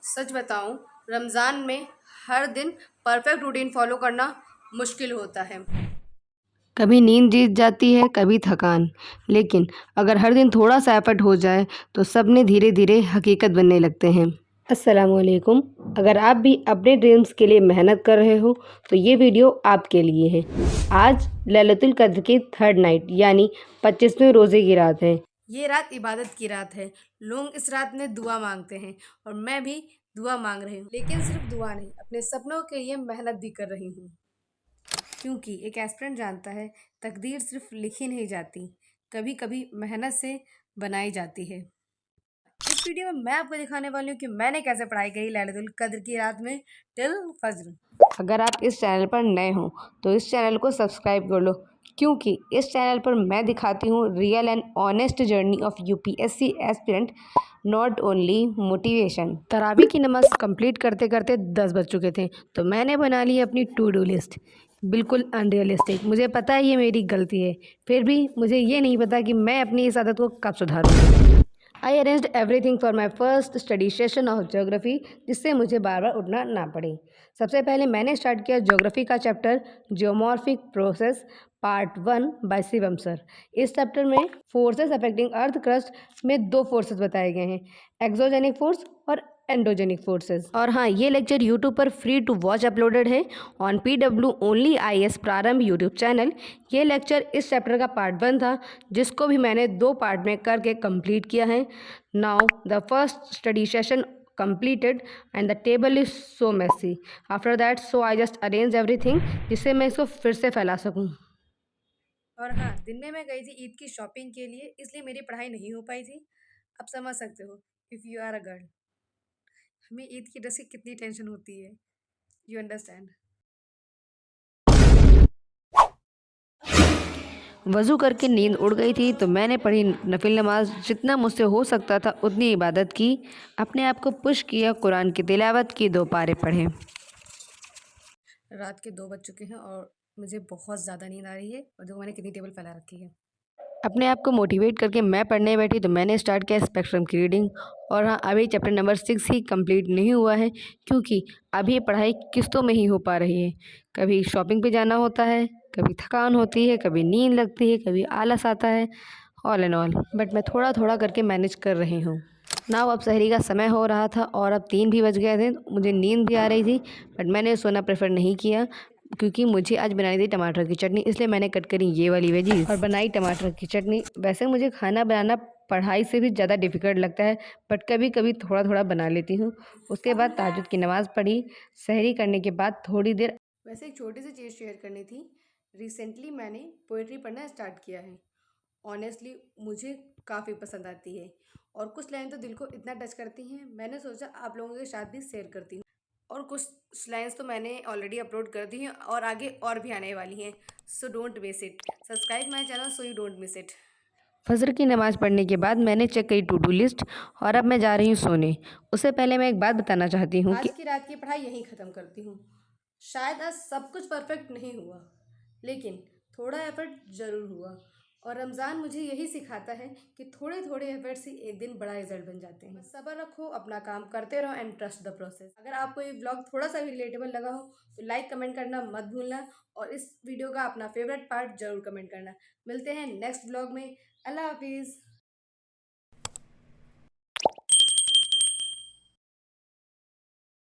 सच बताऊं, रमज़ान में हर दिन परफेक्ट रूटीन फॉलो करना मुश्किल होता है। कभी नींद जीत जाती है, कभी थकान। लेकिन अगर हर दिन थोड़ा सा एफर्ट हो जाए तो सपने धीरे धीरे हकीकत बनने लगते हैं। अस्सलामुअलैकुम। अगर आप भी अपने ड्रीम्स के लिए मेहनत कर रहे हो तो ये वीडियो आपके लिए है। आज लैलतुल कद्र की थर्ड नाइट यानी 25वें रोज़े की रात है। ये रात इबादत की रात है। लोग इस रात में दुआ मांगते हैं और मैं भी दुआ मांग रही हूँ, लेकिन सिर्फ दुआ नहीं, अपने सपनों के लिए मेहनत भी कर रही हूँ। क्योंकि एक एस्पिरेंट जानता है, तकदीर सिर्फ लिखी नहीं जाती, कभी कभी मेहनत से बनाई जाती है। इस वीडियो में मैं आपको दिखाने वाली हूँ कि मैंने कैसे पढ़ाई करी लैलतुल कद्र की रात में टिल फज्र। अगर आप इस चैनल पर नए हो तो इस चैनल को सब्सक्राइब कर लो, क्योंकि इस चैनल पर मैं दिखाती हूँ real and honest journey of UPSC aspirant, not only motivation. तरावी की नमाज कंप्लीट करते करते 10 बज चुके थे तो मैंने बना ली अपनी टू डू लिस्ट। बिल्कुल अनरियलिस्टिक, मुझे पता है ये मेरी गलती है, फिर भी मुझे ये नहीं पता कि मैं अपनी इस आदत को कब सुधारूँ। I arranged everything for my first study session of geography, जिससे मुझे बार बार उठना ना पड़े। सबसे पहले मैंने स्टार्ट किया ज्योग्राफी का chapter geomorphic process part 1 by Shivam sir. इस चैप्टर में फोर्सेस अफेक्टिंग अर्थ क्रस्ट में दो फोर्सेस बताए गए हैं, एक्सोजेनिक फोर्स और एंडोजेनिक फोर्सेस। और हाँ, ये लेक्चर यूट्यूब पर फ्री टू वॉच अपलोडेड है on PW only IS Prarambh YouTube channel. ये लेक्चर इस चैप्टर का पार्ट 1 था, जिसको भी मैंने 2 पार्ट में करके कंप्लीट किया है। Now the first study session completed and the table is so messy after that, so I just arranged everything जिससे मैं इसको फिर से फैला सकूं। और हाँ, दिन में मैं गई थी ईद की शॉपिंग के लिए, इसलिए मेरी पढ़ाई नहीं हो पाई थी। आप समझ सकते हो, if you are a girl, हमें ईद की ड्रेस की कितनी टेंशन होती है। You understand. वज़ू करके नींद उड़ गई थी तो मैंने पढ़ी नफिल नमाज, जितना मुझसे हो सकता था उतनी इबादत की, अपने आप को पुश किया, कुरान की तिलावत की, 2 पारे पढ़े। रात के 2 बज चुके हैं और मुझे बहुत ज़्यादा नींद आ रही है, और देखो मैंने कितनी टेबल फैला रखी है। अपने आप को मोटिवेट करके मैं पढ़ने बैठी तो मैंने स्टार्ट किया स्पेक्ट्रम की रीडिंग। और हाँ, अभी चैप्टर नंबर 6 ही कंप्लीट नहीं हुआ है, क्योंकि अभी पढ़ाई किस्तों में ही हो पा रही है। कभी शॉपिंग पे जाना होता है, कभी थकान होती है, कभी नींद लगती है, कभी आलस आता है, ऑल एंड ऑल। बट मैं थोड़ा थोड़ा करके मैनेज कर रही हूँ। नाउ अब सहरी का समय हो रहा था और अब 3 भी बज गए थे, मुझे नींद भी आ रही थी, बट मैंने सोना प्रेफर नहीं किया, क्योंकि मुझे आज बनानी थी टमाटर की चटनी, इसलिए मैंने कट करी ये वाली वेजीज और बनाई टमाटर की चटनी। वैसे मुझे खाना बनाना पढ़ाई से भी ज़्यादा डिफ़िकल्ट लगता है, बट कभी कभी थोड़ा थोड़ा बना लेती हूँ। उसके बाद तहज्जुद की नमाज़ पढ़ी। सहरी करने के बाद थोड़ी देर। वैसे एक छोटी सी चीज़ शेयर करनी थी। रिसेंटली मैंने पोइट्री पढ़ना स्टार्ट किया है। ऑनेस्टली मुझे काफ़ी पसंद आती है, और कुछ लाइन तो दिल को इतना टच करती हैं, मैंने सोचा आप लोगों के साथ भी शेयर करती हूँ। और कुछ लाइन्स तो मैंने ऑलरेडी अपलोड कर दी हैं और आगे और भी आने वाली हैं, so don't miss it. Subscribe my channel so you don't miss it. फजर की नमाज़ पढ़ने के बाद मैंने चेक करी टू डू लिस्ट और अब मैं जा रही हूँ सोने। उससे पहले मैं एक बात बताना चाहती हूँ कि आज की रात की पढ़ाई यहीं ख़त्म करती हूँ। शायद आज सब कुछ परफेक्ट नहीं हुआ, लेकिन थोड़ा एफर्ट ज़रूर हुआ। और रमज़ान मुझे यही सिखाता है कि थोड़े थोड़े एफर्ट से एक दिन बड़ा रिजल्ट बन जाते हैं। सब्र रखो, अपना काम करते रहो एंड ट्रस्ट द प्रोसेस। अगर आपको ये व्लॉग थोड़ा सा भी रिलेटेबल लगा हो तो लाइक कमेंट करना मत भूलना, और इस वीडियो का अपना फेवरेट पार्ट ज़रूर कमेंट करना। मिलते हैं नेक्स्ट व्लॉग में। अल्लाह हाफिज़।